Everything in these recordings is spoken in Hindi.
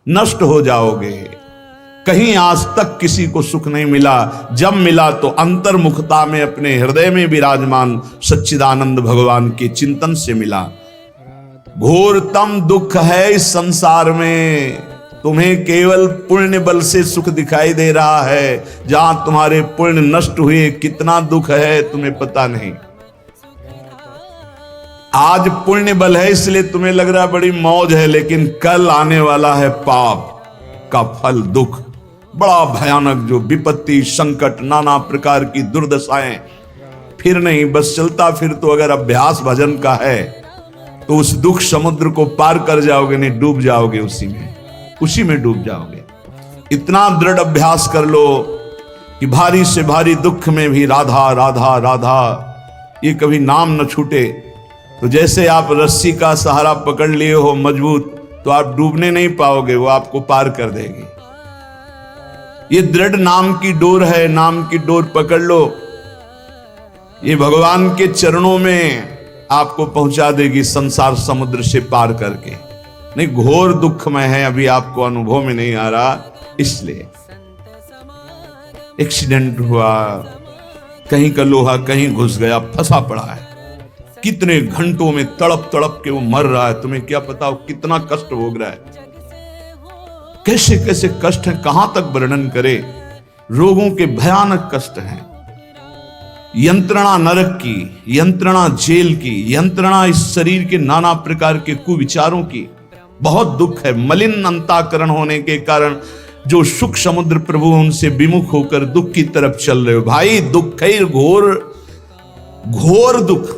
नष्ट हो जाओगे। कहीं आज तक किसी को सुख नहीं मिला, जब मिला तो अंतर्मुखता में अपने हृदय में विराजमान सच्चिदानंद भगवान के चिंतन से मिला। घोरतम दुख है इस संसार में, तुम्हें केवल पुण्य बल से सुख दिखाई दे रहा है। जहां तुम्हारे पुण्य नष्ट हुए कितना दुख है तुम्हें पता नहीं। आज पुण्य बल है इसलिए तुम्हें लग रहा है बड़ी मौज है, लेकिन कल आने वाला है पाप का फल, दुख बड़ा भयानक, जो विपत्ति संकट नाना प्रकार की दुर्दशाएं। फिर नहीं, बस चलता फिर तो अगर अभ्यास भजन का है तो उस दुख समुद्र को पार कर जाओगे, नहीं डूब जाओगे, उसी में डूब जाओगे। इतना दृढ़ अभ्यास कर लो कि भारी से भारी दुख में भी राधा राधा राधा ये कभी नाम न छूटे। तो जैसे आप रस्सी का सहारा पकड़ लिए हो मजबूत, तो आप डूबने नहीं पाओगे, वो आपको पार कर देगी। ये दृढ़ नाम की डोर है, नाम की डोर पकड़ लो, ये भगवान के चरणों में आपको पहुंचा देगी संसार समुद्र से पार करके। नहीं, घोर दुख में है, अभी आपको अनुभव में नहीं आ रहा, इसलिए एक्सीडेंट हुआ, कहीं का लोहा कहीं घुस गया, फंसा पड़ा है, कितने घंटों में तड़प तड़प के वो मर रहा है, तुम्हें क्या पता कितना कष्ट भोग रहा है, कैसे कैसे कष्ट है, कहां तक वर्णन करे। रोगों के भयानक कष्ट हैं, यंत्रणा नरक की, यंत्रणा जेल की, यंत्रणा इस शरीर के नाना प्रकार के कुविचारों की, बहुत दुख है। मलिन अंताकरण होने के कारण जो सुख समुद्र प्रभु उनसे विमुख होकर दुख की तरफ चल रहे हो। भाई दुख है, घोर घोर दुख।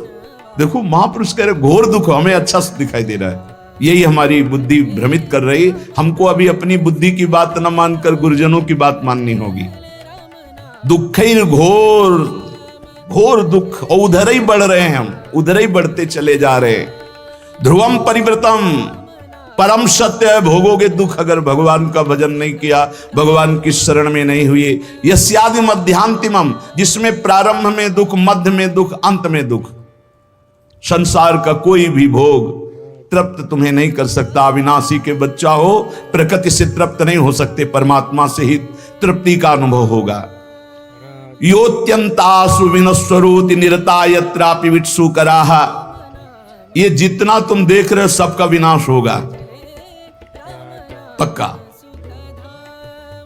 देखो महापुरुष कह रहे घोर दुख, हमें अच्छा दिखाई दे रहा है, यही हमारी बुद्धि भ्रमित कर रही। हमको अभी अपनी बुद्धि की बात न मानकर गुरुजनों की बात माननी होगी। दुख घोर घोर दुख, और उधर ही बढ़ रहे हैं हम, उधर ही बढ़ते चले जा रहे हैं। ध्रुवम परिवृतम, परम सत्य है, भोगोगे दुख अगर भगवान का भजन नहीं किया, भगवान की शरण में नहीं हुए। यस्यादि मध्यांतिमम, जिसमें प्रारंभ में दुख, मध्य में दुख, अंत में दुख। संसार का कोई भी भोग तृप्त तुम्हें नहीं कर सकता। अविनाशी के बच्चा हो, प्रकृति से तृप्त नहीं हो सकते, परमात्मा से ही तृप्ति का अनुभव होगा। योत्यंतासु विनश्वरोति निरता यत्रापि वित्सु कराहा, ये जितना तुम देख रहे हो सबका विनाश होगा पक्का।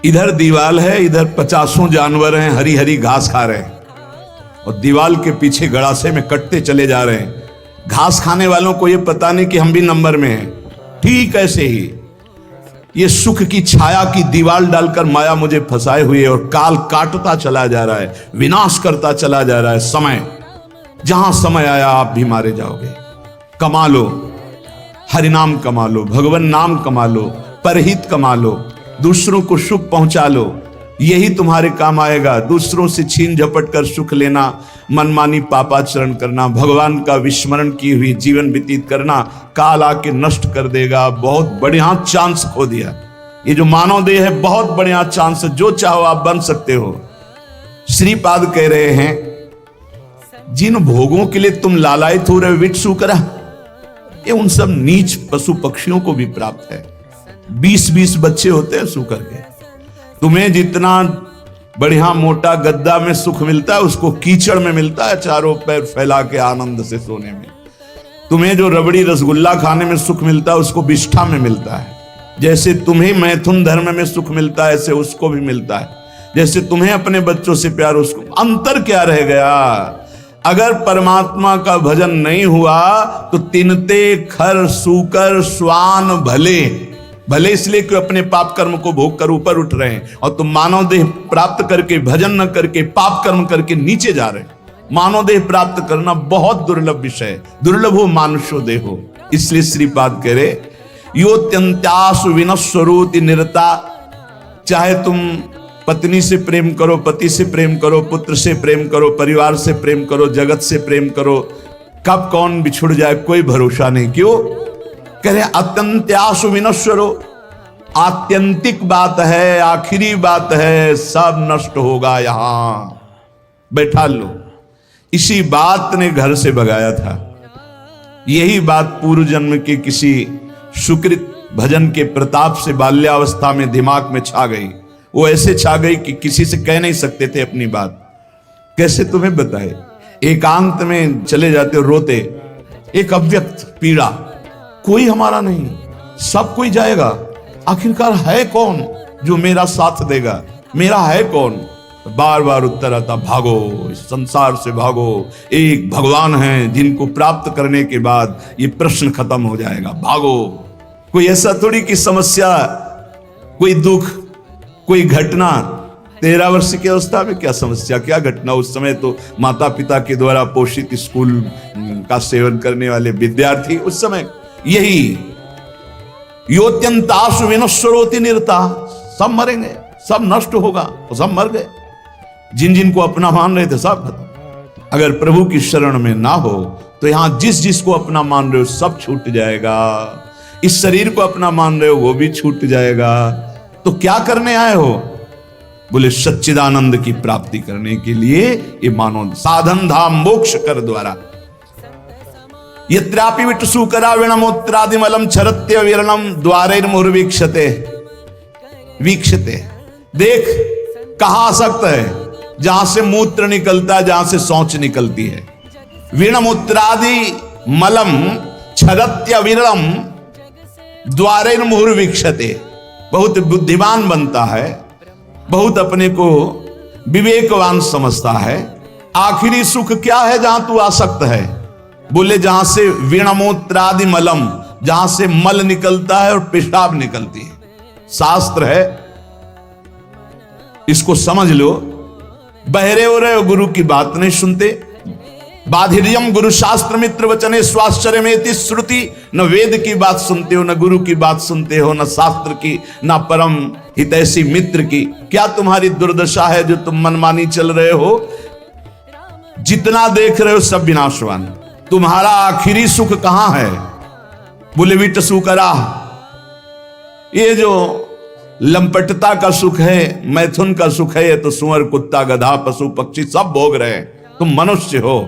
इधर दीवाल है, इधर 50 जानवर हैं, हरी हरी घास खा रहे हैं, और दीवाल के पीछे गड़ासे में कटते चले जा रहे हैं। घास खाने वालों को यह पता नहीं कि हम भी नंबर में हैं। ठीक ऐसे ही ये सुख की छाया की दीवाल डालकर माया मुझे फंसाए हुए, और काल काटता चला जा रहा है, विनाश करता चला जा रहा है। समय, जहां समय आया आप भी मारे जाओगे। कमा लो, हरिनाम कमा लो, भगवान नाम कमा लो, परहित कमा लो, दूसरों को सुख पहुंचा लो, यही तुम्हारे काम आएगा। दूसरों से छीन झपट कर सुख लेना, मनमानी पापाचरण करना, भगवान का विस्मरण की हुई जीवन व्यतीत करना, काल आके नष्ट कर देगा। बहुत बढ़िया चांस खो दिया। ये जो मानव देह है बहुत बढ़िया चांस है, जो चाहो आप बन सकते हो। श्रीपाद कह रहे हैं जिन भोगों के लिए तुम लालायित हो रहे हो वित्सु करा, ये उन सब नीच पशु पक्षियों को भी प्राप्त है। 20-20 बच्चे होते हैं सूकर के। तुम्हें जितना बढ़िया मोटा गद्दा में सुख मिलता है, उसको कीचड़ में मिलता है, चारों पैर फैला के आनंद से सोने में। तुम्हें जो रबड़ी रसगुल्ला खाने में सुख मिलता है, उसको विष्ठा में मिलता है। जैसे तुम्हें मैथुन धर्म में सुख मिलता है, ऐसे उसको भी मिलता है। जैसे तुम्हें अपने बच्चों से प्यार, उसको। अंतर क्या रह गया? अगर परमात्मा का भजन नहीं हुआ तो तिनते खर सूकर स्वान भले, भले इसलिए कि अपने पाप कर्म को भोग कर ऊपर उठ रहे हैं, और तुम मानव देह प्राप्त करके भजन न करके पाप कर्म करके नीचे जा रहे हैं। मानव देह प्राप्त करना बहुत दुर्लभ विषय है, दुर्लभ हो मानुष्यो देहो। इसलिए श्रीपाद कह रहे योत्यंत्यासु विनश्वरोति निरता, चाहे तुम पत्नी से प्रेम करो, पति से प्रेम करो, पुत्र से प्रेम करो, परिवार से प्रेम करो, जगत से प्रेम करो, कब कौन बिछुड़ जाए कोई भरोसा नहीं। क्यों कह रहे अत्यंत्यासु विनश्वरो, आत्यंतिक बात है, आखिरी बात है, सब नष्ट होगा। यहां बैठा लो। इसी बात ने घर से भगाया था। यही बात पूर्व जन्म के किसी सुकृत भजन के प्रताप से बाल्यावस्था में दिमाग में छा गई। वो ऐसे छा गई कि किसी से कह नहीं सकते थे अपनी बात। कैसे तुम्हें बताए, एकांत में चले जाते और रोते, एक अव्यक्त पीड़ा, कोई हमारा नहीं, सब कोई जाएगा, आखिरकार है कौन जो मेरा साथ देगा, मेरा है कौन। बार बार उत्तर आता, भागो, इस संसार से भागो, एक भगवान है जिनको प्राप्त करने के बाद ये प्रश्न खत्म हो जाएगा, भागो। कोई ऐसा थोड़ी कि समस्या, कोई दुख, कोई घटना, 13 वर्ष की अवस्था में क्या समस्या, क्या घटना। उस समय तो माता पिता के द्वारा पोषित स्कूल का सेवन करने वाले विद्यार्थी, उस समय यही योत्यंतासु विनश्वरोति निरता, सब मरेंगे, सब नष्ट होगा, तो सब मर गए। जिन जिनको अपना मान रहे थे सब खत्म। अगर प्रभु की शरण में ना हो तो यहां जिस जिसको अपना मान रहे हो सब छूट जाएगा। इस शरीर को अपना मान रहे हो वो भी छूट जाएगा। तो क्या करने आए हो? बोले सच्चिदानंद की प्राप्ति करने के लिए ये मानो साधन धाम मोक्ष कर द्वारा। यत्रापि विटसु कराविणमोत्रादिमलम छरत्य विरणम द्वारैर्मुहुर्वीक्षते, वीक्षते, देख कहां आसक्त है, जहां से मूत्र निकलता है, जहां से शौच निकलती है। वीणमूत्रादि मलम छरत्य विरणम द्वारैर्मुहुर्वीक्षते, बहुत बुद्धिमान बनता है, बहुत अपने को विवेकवान समझता है। आखिरी सुख क्या है जहां तू आसक्त है? बोले जहां से वीणमूत्रादि मलम, जहां से मल निकलता है और पेशाब निकलती है। शास्त्र है, इसको समझ लो। बहरे हो रहे हो, गुरु की बात नहीं सुनते। बाधिर्यम गुरु शास्त्र मित्र वचने स्वाश्चर्यमेति श्रुति, न वेद की बात सुनते हो, न गुरु की बात सुनते हो, न शास्त्र की, न परम हितैषी मित्र की। क्या तुम्हारी दुर्दशा है जो तुम मनमानी चल रहे हो? जितना देख रहे हो सब विनाशवान। तुम्हारा आखिरी सुख कहां है? बोले विटसु करा, ये जो लंपटता का सुख है, मैथुन का सुख है, ये तो सुअर कुत्ता गधा पशु पक्षी सब भोग रहे हैं, तुम मनुष्य हो।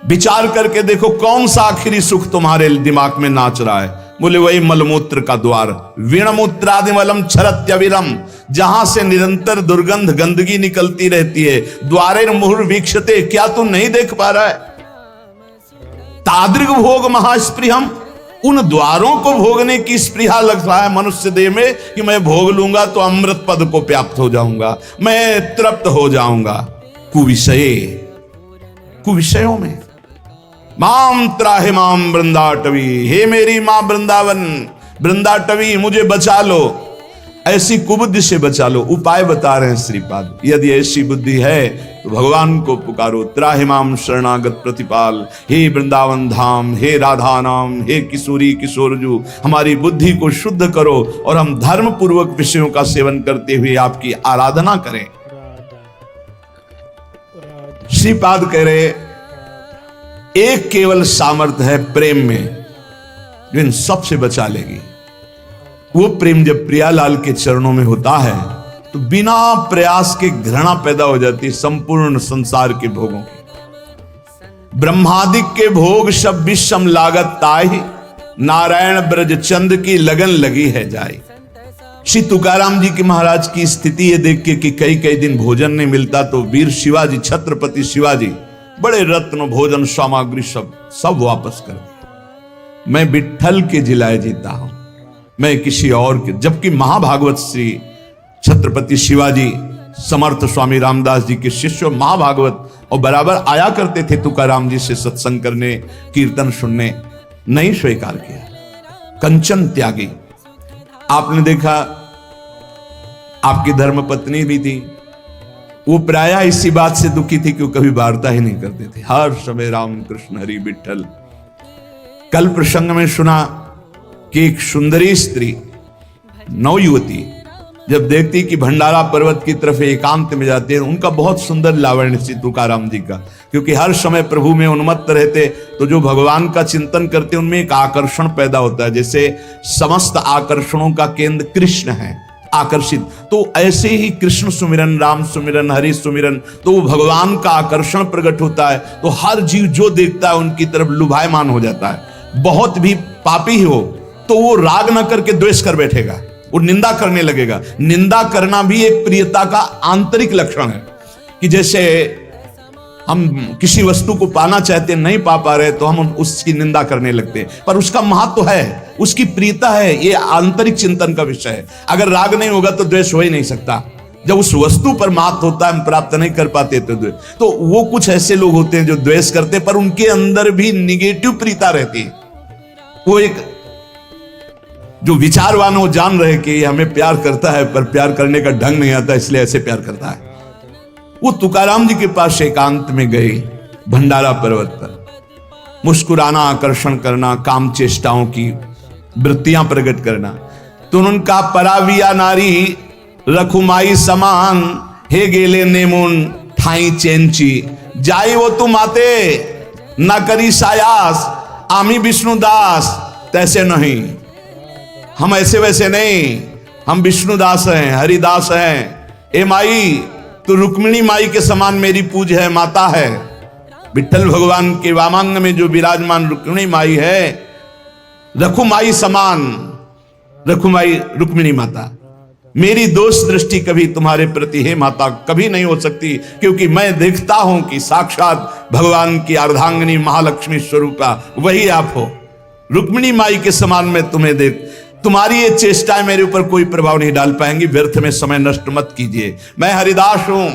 विचार करके देखो कौन सा आखिरी सुख तुम्हारे दिमाग में नाच रहा है। बोले वही मलमूत्र का द्वार। वीणमूत्रादि मलम छरत्यविरम, जहां से निरंतर दुर्गंध गंदगी निकलती रहती है। द्वारैर्मुहुर्वीक्षते, क्या तू नहीं देख पा रहा है? तादृग भोग महास्पृहम, उन द्वारों को भोगने की स्पृहा लग रहा है मनुष्य देह में कि मैं भोग लूंगा तो अमृत पद को प्राप्त हो जाऊंगा, मैं तृप्त हो जाऊंगा। कुविषयों में माम त्राहि माम वृंदाटवी, हे मेरी मां वृंदावन वृंदाटवी, मुझे बचा लो, ऐसी कुबुद्धि से बचा लो। उपाय बता रहे हैं श्रीपाद। यदि ऐसी बुद्धि है तो भगवान को पुकारो, त्राहि माम शरणागत प्रतिपाल, हे वृंदावन धाम, हे राधा नाम, हे किशोरी किशोरजू, हमारी बुद्धि को शुद्ध करो और हम धर्म पूर्वक विषयों का सेवन करते हुए आपकी आराधना करें। श्रीपाद कह रहे एक केवल सामर्थ्य है प्रेम में जो इन सबसे बचा लेगी। वो प्रेम जब प्रियालाल के चरणों में होता है तो बिना प्रयास के घृणा पैदा हो जाती है संपूर्ण संसार के भोगों की। ब्रह्मादिक के भोग सब विषम लागत ताहि, नारायण ब्रज चंद की लगन लगी है जाए। श्री तुकाराम जी की महाराज की स्थिति ये देख के कि कई कई दिन भोजन नहीं मिलता तो वीर शिवाजी, छत्रपति शिवाजी बड़े रत्न भोजन सामग्री सब वापस कर दिया। मैं विट्ठल के जिलाए जीता हूं, मैं किसी और के। जबकि महाभागवत श्री छत्रपति शिवाजी समर्थ स्वामी रामदास जी के शिष्य महाभागवत और बराबर आया करते थे तुकाराम जी से सत्संग करने, कीर्तन सुनने, नहीं स्वीकार किया। कंचन त्यागी। आपने देखा आपकी धर्मपत्नी भी थी, वो प्रायः इसी बात से दुखी थी कि वो कभी वार्ता ही नहीं करते थे, हर समय राम कृष्ण हरि विठ्ठल। कल प्रसंग में सुना कि एक सुंदरी स्त्री, नवयुवती, जब देखती कि भंडारा पर्वत की तरफ एकांत में जाते हैं, उनका बहुत सुंदर लावण्य श्री तुकाराम जी का, क्योंकि हर समय प्रभु में उन्मत्त रहते, तो जो भगवान का चिंतन करते उनमें एक आकर्षण पैदा होता है। जैसे समस्त आकर्षणों का केंद्र कृष्ण है, आकर्षित, तो ऐसे ही कृष्ण सुमिरन, राम सुमिरन, हरि सुमिरन, तो वो भगवान का आकर्षण प्रकट होता है। तो हर जीव जो देखता है उनकी तरफ लुभायमान हो जाता है। बहुत भी पापी हो तो वो राग ना करके द्वेष कर बैठेगा, वो निंदा करने लगेगा। निंदा करना भी एक प्रियता का आंतरिक लक्षण है कि जैसे हम किसी वस्तु को पाना चाहते हैं, नहीं पा रहे तो हम उसकी निंदा करने लगते हैं, पर उसका महत्व है, उसकी प्रियता है, ये आंतरिक चिंतन का विषय है। अगर राग नहीं होगा तो द्वेष हो ही नहीं सकता। जब उस वस्तु पर महत्व होता है, हम प्राप्त नहीं कर पाते तो वो कुछ ऐसे लोग होते हैं जो द्वेष करते हैं, पर उनके अंदर भी निगेटिव प्रियता रहती है। वो एक जो विचारवान वो जान रहे कि हमें प्यार करता है, पर प्यार करने का ढंग नहीं आता, इसलिए ऐसे प्यार करता है। वो तुकाराम जी के पास एकांत में गए, भंडारा पर्वत पर, मुस्कुराना, आकर्षण करना, काम चेष्टाओं की वृत्तियां प्रकट करना। तो उनका पराविया नारी रखुमाई समान, हे गेले नेमुन ठाई चेंची, जाई वो तुम आते न करी सायास, आमी विष्णुदास तैसे नहीं। हम ऐसे वैसे नहीं, हम विष्णुदास हैं, हरिदास हैं। ए माई, तो रुक्मिणी माई के समान मेरी पूज है, माता है। विठ्ठल भगवान के वामांग में जो विराजमान रुक्मिणी माई है, रखुमाई समान, रखुमाई रुक्मिणी माता, मेरी दोष दृष्टि कभी तुम्हारे प्रति है माता कभी नहीं हो सकती, क्योंकि मैं देखता हूं कि साक्षात भगवान की अर्धांगिनी महालक्ष्मी स्वरूपा वही आप हो। रुक्मिणी माई के समान मैं तुम्हें देख, तुम्हारी ये चेष्टाएं मेरे ऊपर कोई प्रभाव नहीं डाल पाएंगी, व्यर्थ में समय नष्ट मत कीजिए। मैं हरिदास हूं,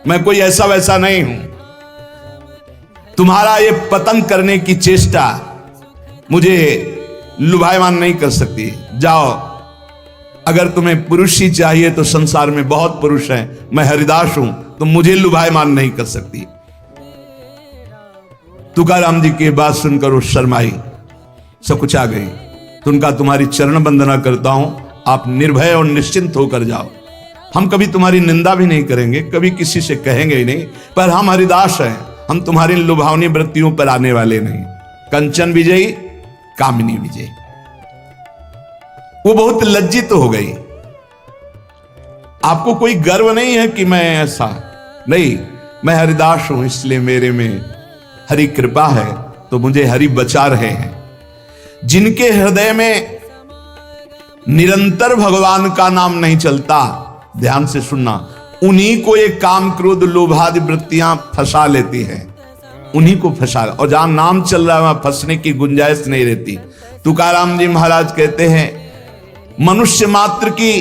मैं कोई ऐसा वैसा नहीं हूं। तुम्हारा ये पतन करने की चेष्टा मुझे लुभायमान नहीं कर सकती। जाओ, अगर तुम्हें पुरुष ही चाहिए तो संसार में बहुत पुरुष हैं, मैं हरिदास हूं, तो मुझे लुभायमान नहीं कर सकती। तुकाराम जी की बात सुनकर वो शर्माई, सकुचा गई। तो उनका तुम्हारी चरण वंदना करता हूं, आप निर्भय और निश्चिंत होकर जाओ। हम कभी तुम्हारी निंदा भी नहीं करेंगे, कभी किसी से कहेंगे ही नहीं, पर हम हरिदास हैं, हम तुम्हारी लुभावनी वृत्तियों पर आने वाले नहीं। कंचन विजयी, कामिनी विजयी। वो बहुत लज्जित हो गई। आपको कोई गर्व नहीं है कि मैं ऐसा नहीं, मैं हरिदास हूं, इसलिए मेरे में हरि कृपा है, तो मुझे हरि बचा रहे हैं। जिनके हृदय में निरंतर भगवान का नाम नहीं चलता, ध्यान से सुनना, उन्हीं को ये काम क्रोध लोभादि वृत्तियां फंसा लेती हैं, उन्हीं को फंसा। और जहां नाम चल रहा है वहां फंसने की गुंजाइश नहीं रहती। तुकाराम जी महाराज कहते हैं, मनुष्य मात्र की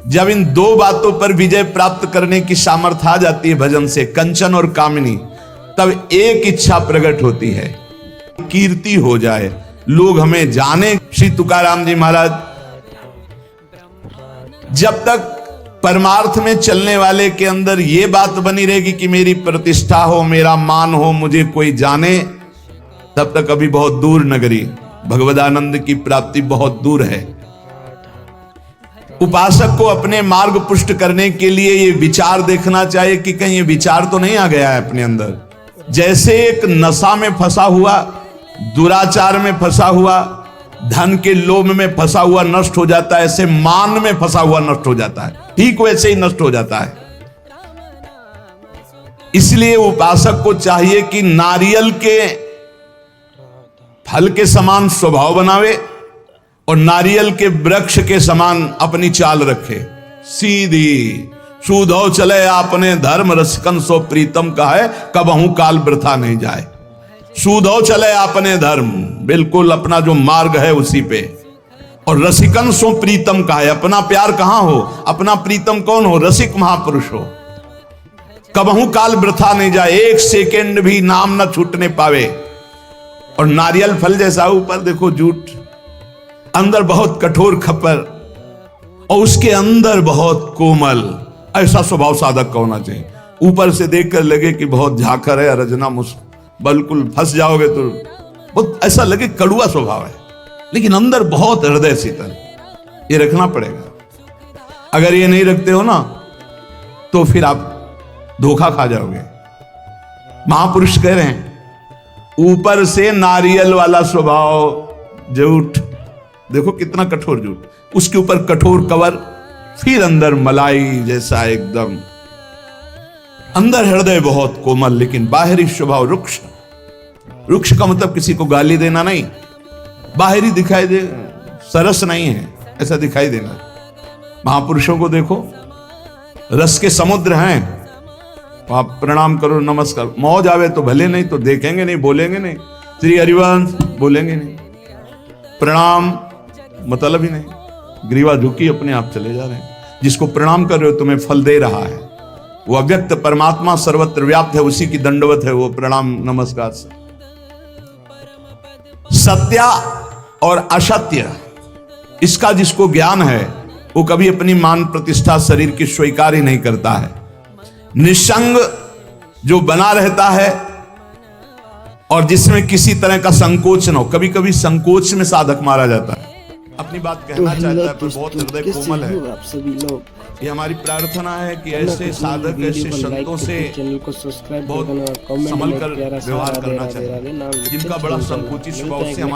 जब इन दो बातों पर विजय प्राप्त करने की सामर्थ्य आ जाती है भजन से, कंचन और कामिनी, तब एक इच्छा प्रकट होती है, कीर्ति हो जाए, लोग हमें जाने। श्री तुकाराम जी महाराज जब तक परमार्थ में चलने वाले के अंदर यह बात बनी रहेगी कि मेरी प्रतिष्ठा हो, मेरा मान हो, मुझे कोई जाने, तब तक अभी बहुत दूर नगरी, भगवदानंद की प्राप्ति बहुत दूर है। उपासक को अपने मार्ग पुष्ट करने के लिए ये विचार देखना चाहिए कि कहीं ये विचार तो नहीं आ गया है अपने अंदर। जैसे एक नशा में फंसा हुआ, दुराचार में फंसा हुआ, धन के लोभ में फंसा हुआ नष्ट हो जाता है, ऐसे मान में फंसा हुआ नष्ट हो जाता है, ठीक वैसे ही नष्ट हो जाता है। इसलिए उपासक को चाहिए कि नारियल के फल के समान स्वभाव बनावे और नारियल के वृक्ष के समान अपनी चाल रखे, सीधी सूधो चले आपने धर्म, रसिकन सो प्रीतम का है, कबहू काल वृथा नहीं जाए। सूधो चले आपने धर्म, बिल्कुल अपना जो मार्ग है उसी पे, और रसिकन सो प्रीतम का है, अपना प्यार कहां हो, अपना प्रीतम कौन हो, रसिक महापुरुष हो। कबहू काल वृथा नहीं जाए, एक सेकेंड भी नाम न छूटने पावे। और नारियल फल जैसा ऊपर देखो जूट, अंदर बहुत कठोर खप्पर, और उसके अंदर बहुत कोमल, ऐसा स्वभाव साधक का होना चाहिए। ऊपर से देखकर लगे कि बहुत झाकर है, रजना मुस्क, बिल्कुल फंस जाओगे तो बहुत ऐसा लगे कड़ुआ स्वभाव है, लेकिन अंदर बहुत हृदय शीतल। ये रखना पड़ेगा। अगर ये नहीं रखते हो ना तो फिर आप धोखा खा जाओगे। महापुरुष कह रहे हैं, ऊपर से नारियल वाला स्वभाव जूठ, देखो कितना कठोर जूठ, उसके ऊपर कठोर कवर, फिर अंदर मलाई जैसा एकदम, अंदर हृदय बहुत कोमल, लेकिन बाहरी स्वभाव रुक्ष। रुक्ष का मतलब किसी को गाली देना नहीं, बाहरी दिखाई दे, सरस नहीं है ऐसा दिखाई देना। महापुरुषों को देखो, रस के समुद्र हैं, आप प्रणाम करो, नमस्कार, मौज आवे तो भले, नहीं तो देखेंगे नहीं, बोलेंगे नहीं, श्री हरिवंश बोलेंगे नहीं, प्रणाम मतलब ही नहीं, ग्रीवा झुकी अपने आप चले जा रहे हैं। जिसको प्रणाम कर रहे हो तुम्हें फल दे रहा है, वो अव्यक्त परमात्मा सर्वत्र व्याप्त है, उसी की दंडवत है वो प्रणाम नमस्कार से। सत्य और असत्य इसका जिसको ज्ञान है वो कभी अपनी मान प्रतिष्ठा शरीर की स्वीकार ही नहीं करता है। निसंग जो बना रहता है और जिसमें किसी तरह का संकोच न हो, कभी कभी संकोच में साधक मारा जाता है, अपनी बात कहना चाहता है पर बहुत हृदय कोमल है। आप सभी लोग, ये हमारी प्रार्थना है कि ऐसे साधक ऐसे संतों से चैनल को सब्सक्राइब बहुत संभल कर व्यवहार करना चाहिए, जिनका बड़ा संकुचित स्वभाव से